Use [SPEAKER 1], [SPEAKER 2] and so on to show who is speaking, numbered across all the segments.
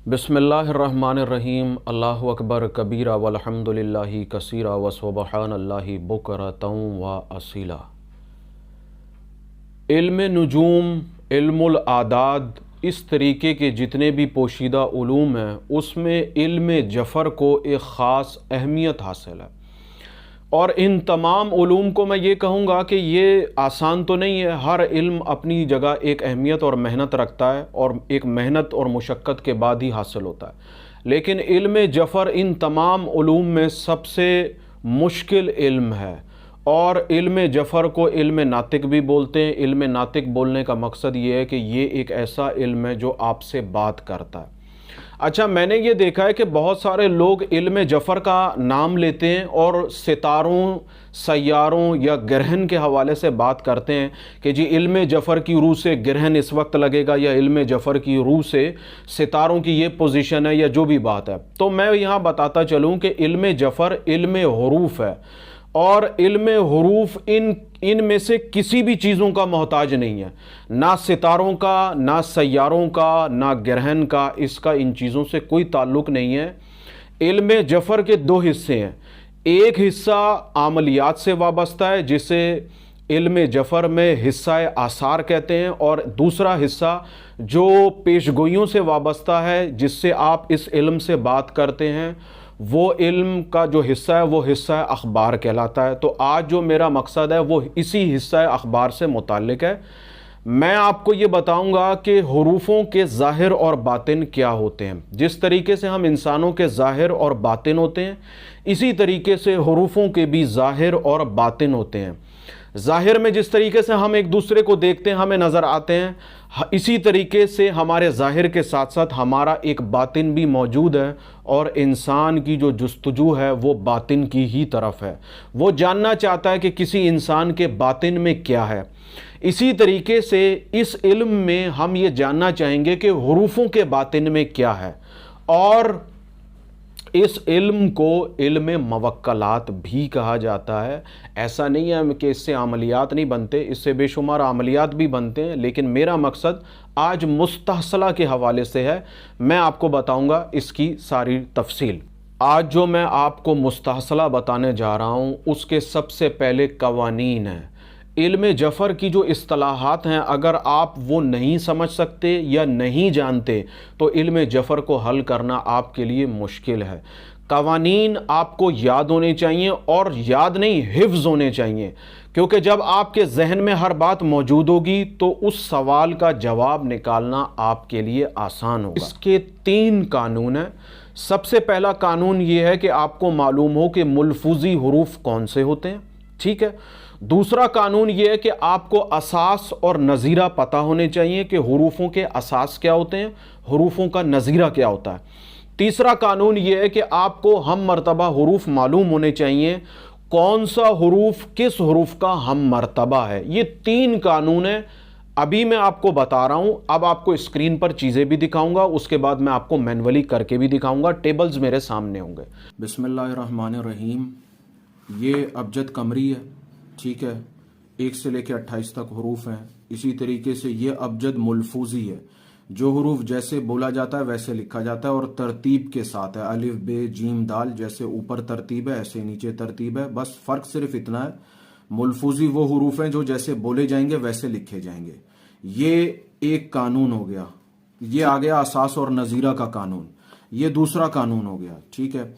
[SPEAKER 1] बिस्मिल्लाहिर्रहमानिर्रहीम। अल्लाहु अकबर कबीरा वल्हम्दुलिल्लाहि कसीरा व सुबहानल्लाहि बुकरतम व असीला। इल्म नुजूम, इल्मुल आदाद, इस तरीके के जितने भी पोशीदा उलूम हैं उसमें इल्म जफ़र को एक ख़ास अहमियत हासिल है। और इन तमाम उलूम को मैं ये कहूँगा कि ये आसान तो नहीं है। हर इल्म अपनी जगह एक अहमियत और मेहनत रखता है और एक मेहनत और मुशक्क़त के बाद ही हासिल होता है। लेकिन इल्म जफ़र इन तमाम उलूम में सबसे मुश्किल इल्म है। और इल्म जफ़र को इल्म नातिक भी बोलते हैं। इल्म नातिक बोलने का मकसद ये है कि ये एक ऐसा इल्म है जो आपसे बात करता है। अच्छा, मैंने ये देखा है कि बहुत सारे लोग इल्म जफ़र का नाम लेते हैं और सितारों, सैयारों या ग्रहण के हवाले से बात करते हैं कि जी इल्म जफ़र की रूह से ग्रहण इस वक्त लगेगा या इल्म जफ़र की रूह से सितारों की ये पोजीशन है या जो भी बात है। तो मैं यहाँ बताता चलूँ कि इल्म जफ़र इल्म हुरूफ है और इल्म हुरूफ इन में से किसी भी चीज़ों का मोहताज नहीं है, ना सितारों का, ना सैयारों का, ना ग्रहण का। इसका इन चीज़ों से कोई ताल्लुक़ नहीं है। इल्म जफ़र के दो हिस्से हैं। एक हिस्सा आमलियात से वाबस्ता है जिसे इल्म जफ़र में हिस्सा आसार कहते हैं, और दूसरा हिस्सा जो पेशगोइयों से वाबस्ता है जिससे आप इस इल्म से बात करते हैं, वो इल्म का जो हिस्सा है वो हिस्सा अखबार कहलाता है। तो आज जो मेरा मकसद है वो इसी हिस्सा अखबार से मुताल्लिक़ है। मैं आपको ये बताऊंगा कि हुरूफों के ज़ाहिर और बातिन क्या होते हैं। जिस तरीके से हम इंसानों के ज़ाहिर और बातिन होते हैं, इसी तरीके से हुरूफों के भी ज़ाहिर और बातिन होते हैं। ज़ाहिर में जिस तरीके से हम एक दूसरे को देखते हैं, हमें नज़र आते हैं, इसी तरीके से हमारे ज़ाहिर के साथ साथ हमारा एक बातिन भी मौजूद है। और इंसान की जो जुस्तजू है वो बातिन की ही तरफ है। वो जानना चाहता है कि किसी इंसान के बातिन में क्या है। इसी तरीके से इस इल्म में हम ये जानना चाहेंगे कि हुरूफों के बातिन में क्या है। और इस इल्म को इल्म मवक्कलात भी कहा जाता है। ऐसा नहीं है कि इससे अमलियात नहीं बनते, इससे बेशुमार अमलियात भी बनते हैं, लेकिन मेरा मकसद आज मुस्तहसला के हवाले से है। मैं आपको बताऊंगा इसकी सारी तफसील। आज जो मैं आपको मुस्तहसला बताने जा रहा हूं उसके सबसे पहले कवानीन हैं। इल्म जफ़र की जो इस्तिलाहात हैं, अगर आप वो नहीं समझ सकते या नहीं जानते तो इल्म जफ़र को हल करना आपके लिए मुश्किल है। कवानीन आपको याद होने चाहिए, और याद नहीं हिफ्ज़ होने चाहिए, क्योंकि जब आपके जहन में हर बात मौजूद होगी तो उस सवाल का जवाब निकालना आपके लिए आसान होगा। इसके 3 कानून हैं। सबसे पहला कानून ये है कि आपको मालूम हो कि मुलफूज़ी हुरूफ कौन से होते हैं, ठीक है। दूसरा कानून यह है कि आपको असास और नज़ीरा पता होने चाहिए कि हुरूफों के असास क्या होते हैं, हुरूफों का नज़ीरा क्या होता है। तीसरा कानून यह है कि आपको हम मर्तबा हुरूफ मालूम होने चाहिए, कौन सा हुरूफ किस हुरूफ का हम मर्तबा है। ये 3 कानून है। अभी मैं आपको बता रहा हूं, अब आपको स्क्रीन पर चीज़ें भी दिखाऊंगा, उसके बाद मैं आपको मैनुअली करके भी दिखाऊंगा। टेबल्स मेरे सामने होंगे। बिस्मिल्लाहिर्रहमानिर्रहीम। ये अबजद कमरी है, ठीक है। 1 से लेकर 28 तक हरूफ हैं। इसी तरीके से ये अबजद मुलफूजी है। जो हरूफ जैसे बोला जाता है वैसे लिखा जाता है और तरतीब के साथ है। अलिफ बे जीम दाल, जैसे ऊपर तरतीब है ऐसे नीचे तरतीब है। बस फर्क सिर्फ इतना है, मुलफूजी वो हरूफ हैं जो जैसे बोले जाएंगे वैसे लिखे जाएंगे। ये एक कानून हो गया। ये आ गया असास और नज़ीरा का कानून। ये दूसरा कानून हो गया, ठीक है।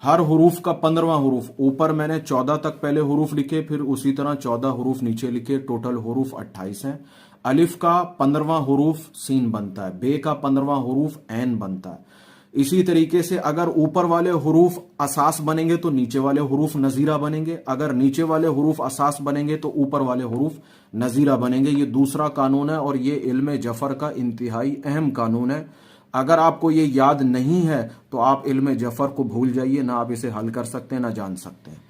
[SPEAKER 1] हर हुरूफ का 15वां हुरूफ, ऊपर मैंने 14 तक पहले हुरूफ लिखे, फिर उसी तरह 14 हुरूफ नीचे लिखे, टोटल हुरूफ 28 हैं। अलिफ का 15वां हुरूफ सीन बनता है, बे का 15वां हुरूफ ऐन बनता है। इसी तरीके से अगर ऊपर वाले हुरूफ असास बनेंगे तो नीचे वाले हुरूफ नज़ीरा बनेंगे, अगर नीचे वाले हुरूफ असास बनेंगे तो ऊपर वाले हुरूफ नज़ीरा बनेंगे। ये दूसरा कानून है और ये इल्म जफ़र का इंतहाई अहम कानून है। अगर आपको ये याद नहीं है तो आप इल्म जफ़र को भूल जाइए, ना आप इसे हल कर सकते हैं ना जान सकते हैं।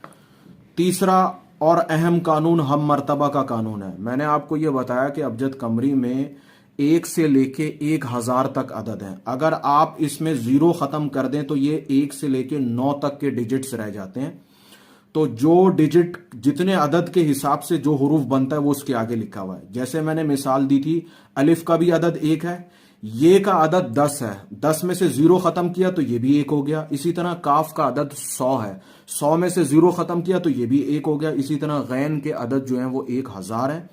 [SPEAKER 1] तीसरा और अहम कानून हम मर्तबा का कानून है। मैंने आपको ये बताया कि अबजद कमरी में 1 से लेके 1000 तक अदद हैं। अगर आप इसमें 0 ख़त्म कर दें तो ये 1 से लेके 9 तक के डिजिट्स रह जाते हैं। तो जो डिजिट जितने अदद के हिसाब से जो हुरूफ बनता है वो उसके आगे लिखा हुआ है। जैसे मैंने मिसाल दी थी, अलिफ का भी अदद 1 है,
[SPEAKER 2] ये का अदद 10 है, 10 में से 0 खत्म किया तो ये भी 1 हो गया। इसी तरह काफ का अदद 100 है, 100 में से 0 खत्म किया तो ये भी 1 हो गया। इसी तरह गैन के अदद जो है वो 1000 है,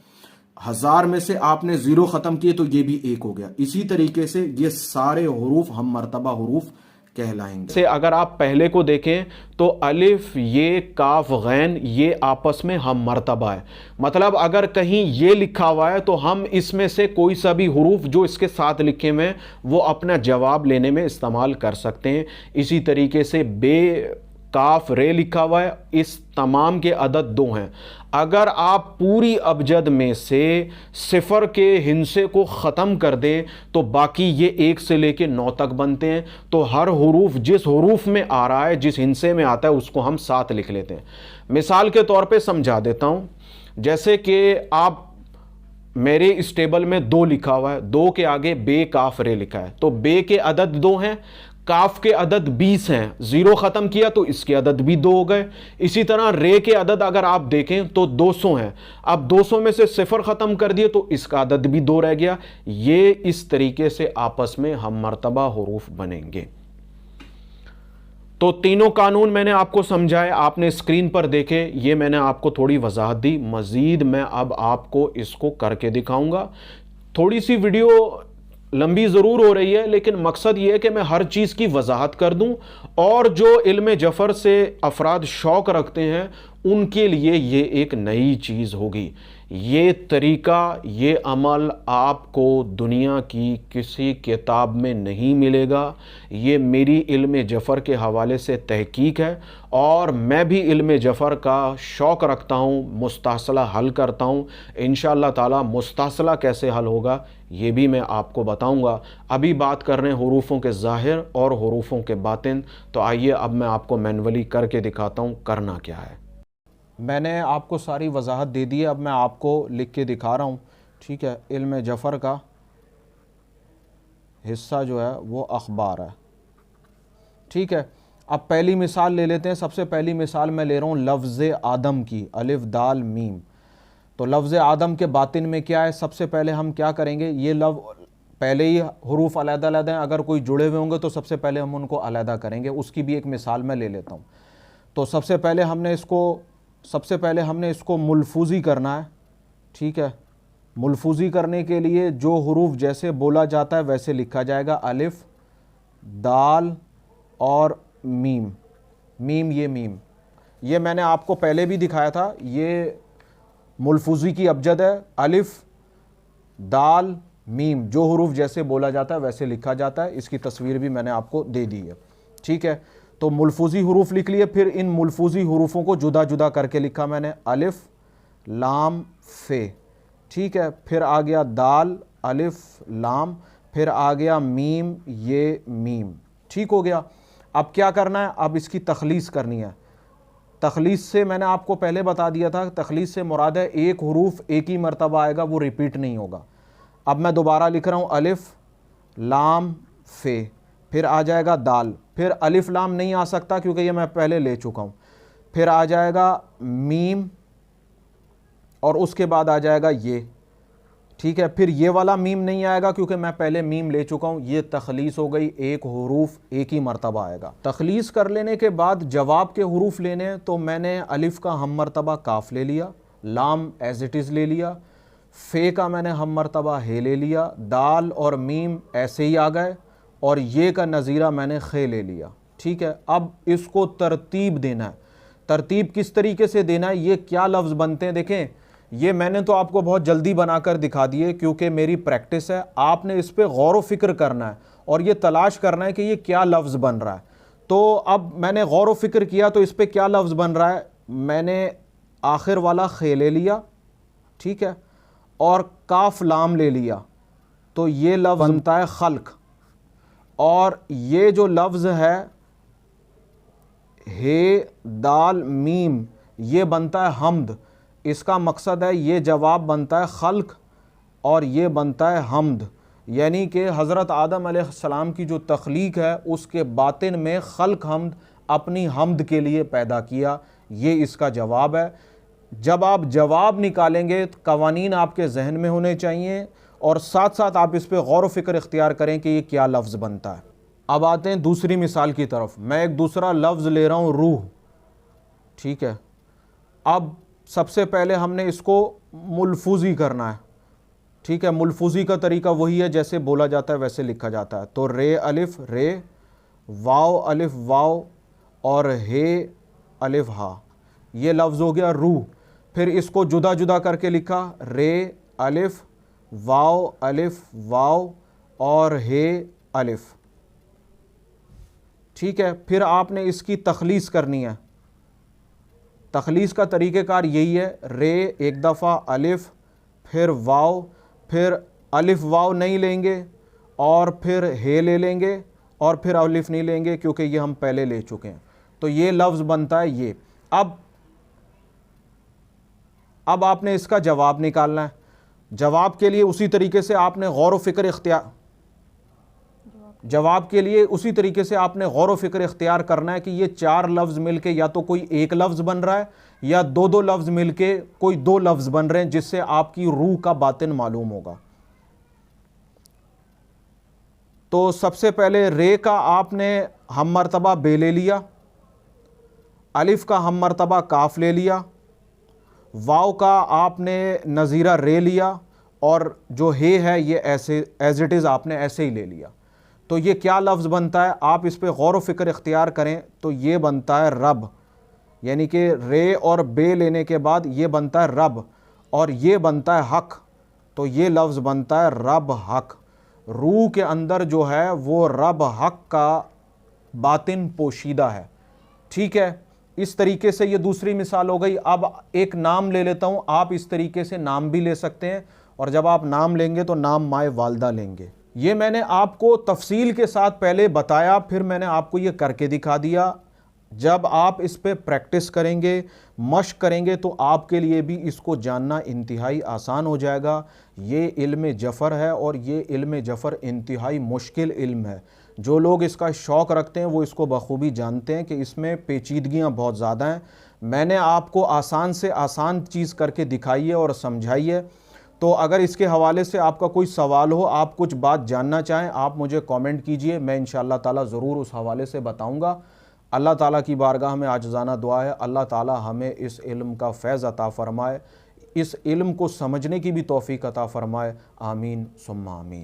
[SPEAKER 2] 1000 में से आपने 0 खत्म किए तो ये भी 1 हो गया। इसी तरीके से ये सारे हुरूफ हम मर्तबा हुरूफ कहलाएंगे।
[SPEAKER 1] से अगर आप पहले को देखें तो अलिफ, ये, काफ, गैन ये आपस में हम मर्तबा है। मतलब अगर कहीं ये लिखा हुआ है तो हम इसमें से कोई सा भी हुरूफ जो इसके साथ लिखे हुए हैं वो अपना जवाब लेने में इस्तेमाल कर सकते हैं। इसी तरीके से बे, काफ, रे लिखा हुआ है, इस तमाम के अदद 2 हैं। अगर आप पूरी अबजद में से सिफर के हिंसे को ख़त्म कर दे तो बाकी ये 1 से लेके 9 तक बनते हैं। तो हर हुरूफ जिस हुरूफ में आ रहा है, जिस हिंसे में आता है, उसको हम 7 लिख लेते हैं। मिसाल के तौर पे समझा देता हूँ, जैसे कि आप मेरे इस टेबल में 2 लिखा हुआ है, 2 के आगे बे, काफ, रे लिखा है, तो बे के अदद 2 हैं, काफ के अदद 20 हैं, 0 खत्म किया तो इसके अदद भी 2 हो गए। इसी तरह रे के अदद अगर आप देखें तो 200 हैं, अब 200 में से 0 खत्म कर दिए तो इसका अदद भी 2 रह गया। ये इस तरीके से आपस में हम मर्तबा हुरूफ बनेंगे। तो तीनों कानून मैंने आपको समझाए, आपने स्क्रीन पर देखे, ये मैंने आपको थोड़ी वजाहत दी। मजीद मैं अब आपको इसको करके दिखाऊंगा। थोड़ी सी वीडियो लंबी ज़रूर हो रही है, लेकिन मकसद ये है कि मैं हर चीज़ की वजाहत कर दूं, और जो इल्म जफ़र से अफराद शौक़ रखते हैं उनके लिए ये एक नई चीज़ होगी। ये तरीक़ा, ये अमल आपको दुनिया की किसी किताब में नहीं मिलेगा। ये मेरी इल्म जफ़र के हवाले से तहकीक है, और मैं भी इल्म जफ़र का शौक़ रखता हूँ, मुस्तासला हल करता हूँ। इंशाअल्लाह ताला मुस्तासला कैसे हल होगा ये भी मैं आपको बताऊँगा। अभी बात कर रहे हैं हुरूफ़ों के ज़ाहिर और हुरूफ़ों के बातिन। तो आइए अब मैं आपको मैनुअली करके दिखाता हूँ करना क्या है। मैंने आपको सारी वजाहत दे दी है, अब मैं आपको लिख के दिखा रहा हूँ। ठीक है, इल्म जफ़र का हिस्सा जो है वो अखबार है। ठीक है, अब पहली मिसाल ले लेते हैं। सबसे पहली मिसाल मैं ले रहा हूँ लफ्ज़ आदम की, अलिफ, दाल, मीम। तो लफ्ज़ आदम के बातिन में क्या है, सबसे पहले हम क्या करेंगे, ये पहले ही हुरूफ अलग-अलग हैं, अगर कोई जुड़े हुए होंगे तो सबसे पहले हम उनको अलग करेंगे। उसकी भी एक मिसाल मैं ले लेता हूँ। तो सबसे पहले हमने इसको मुलफूज़ी करना है। ठीक है, मुलफूज़ी करने के लिए जो हुरूफ जैसे बोला जाता है वैसे लिखा जाएगा, अलिफ, दाल और मीम। मीम, ये मीम, ये मैंने आपको पहले भी दिखाया था। ये मुलफूज़ी की अबजद है, अलिफ, दाल, मीम, जो हुरूफ जैसे बोला जाता है वैसे लिखा जाता है। इसकी तस्वीर भी मैंने आपको दे दी है। ठीक है, तो मुलफूज़ी हुरूफ लिख लिए, फिर इन मुलफूज़ी हुरूफों को जुदा जुदा करके लिखा मैंने, अलिफ, लाम, फे। ठीक है, फिर आ गया दाल, अलिफ, लाम, फिर आ गया मीम, ये मीम। ठीक हो गया। अब क्या करना है, अब इसकी तखलीस करनी है। तखलीस से मैंने आपको पहले बता दिया था, तखलीस से मुराद है एक हुरूफ एक ही मरतबा आएगा, वो रिपीट नहीं होगा। अब मैं दोबारा लिख रहा हूँ, अलिफ, लाम, फे, फिर आ जाएगा दाल, फिर अलिफ लाम नहीं आ सकता क्योंकि ये मैं पहले ले चुका हूँ, फिर आ जाएगा मीम, और उसके बाद आ जाएगा ये। ठीक है, फिर ये वाला मीम नहीं आएगा क्योंकि मैं पहले मीम ले चुका हूँ। ये तखलीस हो गई, एक हुरूफ एक ही मरतबा आएगा। तखलीस कर लेने के बाद जवाब के हुरूफ लेने, तो मैंने अलिफ का हम मरतबा काफ ले लिया, लाम एज इट इज़ ले लिया, फ़े का मैंने हम मरतबा हे ले लिया, दाल और मीम ऐसे ही आ गए, और ये का नज़ीरा मैंने खे ले लिया। ठीक है, अब इसको तरतीब देना है। तरतीब किस तरीके से देना है, ये क्या लफ्ज़ बनते हैं, देखें ये मैंने तो आपको बहुत जल्दी बनाकर दिखा दिए क्योंकि मेरी प्रैक्टिस है। आपने इस पर गौर व फिक्र करना है और ये तलाश करना है कि ये क्या लफ्ज़ बन रहा है। तो अब मैंने गौर व फिक्र किया तो इस पर क्या लफ्ज़ बन रहा है, मैंने आखिर वाला खे ले लिया, ठीक है, और काफ लाम ले लिया, तो ये लफ्ज़ बनता है खल्क। और ये जो लफ्ज़ है हे दाल मीम, ये बनता है हमद। इसका मकसद है ये जवाब बनता है खल्क और ये बनता है हमद, यानी कि हज़रत आदम अलैहिस्सलाम की जो तख्लीक है उसके बातिन में खल्क हमद अपनी हमद के लिए पैदा किया। ये इसका जवाब है। जब आप जवाब निकालेंगे तो कवानीन आपके जहन में होने चाहिए और साथ साथ आप इस पर गौर व फिक्र इख्तियार करें कि ये क्या लफ्ज़ बनता है। अब आते हैं दूसरी मिसाल की तरफ। मैं एक दूसरा लफ्ज़ ले रहा हूँ, रूह, ठीक है। अब सबसे पहले हमने इसको मुलफूजी करना है, ठीक है। मुलफूजी का तरीका वही है जैसे बोला जाता है वैसे लिखा जाता है। तो रे अलिफ रे, वाव अलिफ वाव और हे अलिफ हा, ये लफ्ज़ हो गया रूह। फिर इसको जुदा जुदा करके लिखा, रे अलिफ वाव अलिफ वाव और हे अलिफ, ठीक है। फिर आपने इसकी तखलीस करनी है। तखलीस का तरीक़ेकार यही है, रे एक दफ़ा अलिफ फिर वाव, फिर अलिफ वाव नहीं लेंगे और फिर हे ले लेंगे और फिर अलिफ नहीं लेंगे क्योंकि ये हम पहले ले चुके हैं। तो ये लफ्ज़ बनता है ये। अब आपने इसका जवाब निकालना है। जवाब के लिए उसी तरीके से आपने गौर व फिक्र इख्तियार इख्तियार करना है कि ये चार लफ्ज़ मिलके या तो कोई एक लफ्ज़ बन रहा है या दो दो लफ्ज़ मिलके कोई दो लफ्ज़ बन रहे हैं, जिससे आपकी रूह का बातिन मालूम होगा। तो सबसे पहले रे का आपने हम मर्तबा बे ले लिया, अलिफ का हम मर्तबा काफ ले लिया, वाव का आपने नज़ीरा रे लिया और जो हे है ये ऐसे एज इट इज़ आपने ऐसे ही ले लिया। तो ये क्या लफ्ज़ बनता है, आप इस पर गौर व फिक्र इख्तियार करें तो ये बनता है रब, यानी कि रे और बे लेने के बाद ये बनता है रब और ये बनता है हक। तो ये लफ्ज़ बनता है रब हक। रूह के अंदर जो है वो रब हक का बातिन पोशीदा है, ठीक है। इस तरीके से ये दूसरी मिसाल हो गई। अब एक नाम ले लेता हूँ, आप इस तरीके से नाम भी ले सकते हैं और जब आप नाम लेंगे तो नाम माए वालदा लेंगे। ये मैंने आपको तफसील के साथ पहले बताया, फिर मैंने आपको ये करके दिखा दिया। जब आप इस पे प्रैक्टिस करेंगे, मश्क करेंगे तो आपके लिए भी इसको जानना इंतहाई आसान हो जाएगा। ये इल्म जफ़र है और ये इल्म जफ़र इंतहाई मुश्किल इल्म है। जो लोग इसका शौक़ रखते हैं वो इसको बखूबी जानते हैं कि इसमें पेचीदगियाँ बहुत ज़्यादा हैं। मैंने आपको आसान से आसान चीज़ करके दिखाई है और समझाई है। तो अगर इसके हवाले से आपका कोई सवाल हो, आप कुछ बात जानना चाहें, आप मुझे कमेंट कीजिए, मैं इंशाअल्लाह ताला ज़रूर उस हवाले से बताऊंगा। अल्लाह ताला की बारगाह में आजिज़ाना दुआ है, अल्लाह ताला हमें इस इल्म का फैज़ अता फ़रमाए, इस इल्म को समझने की भी तौफ़ीक़ अता फ़रमाए। आमीन सुम्मा आमीन।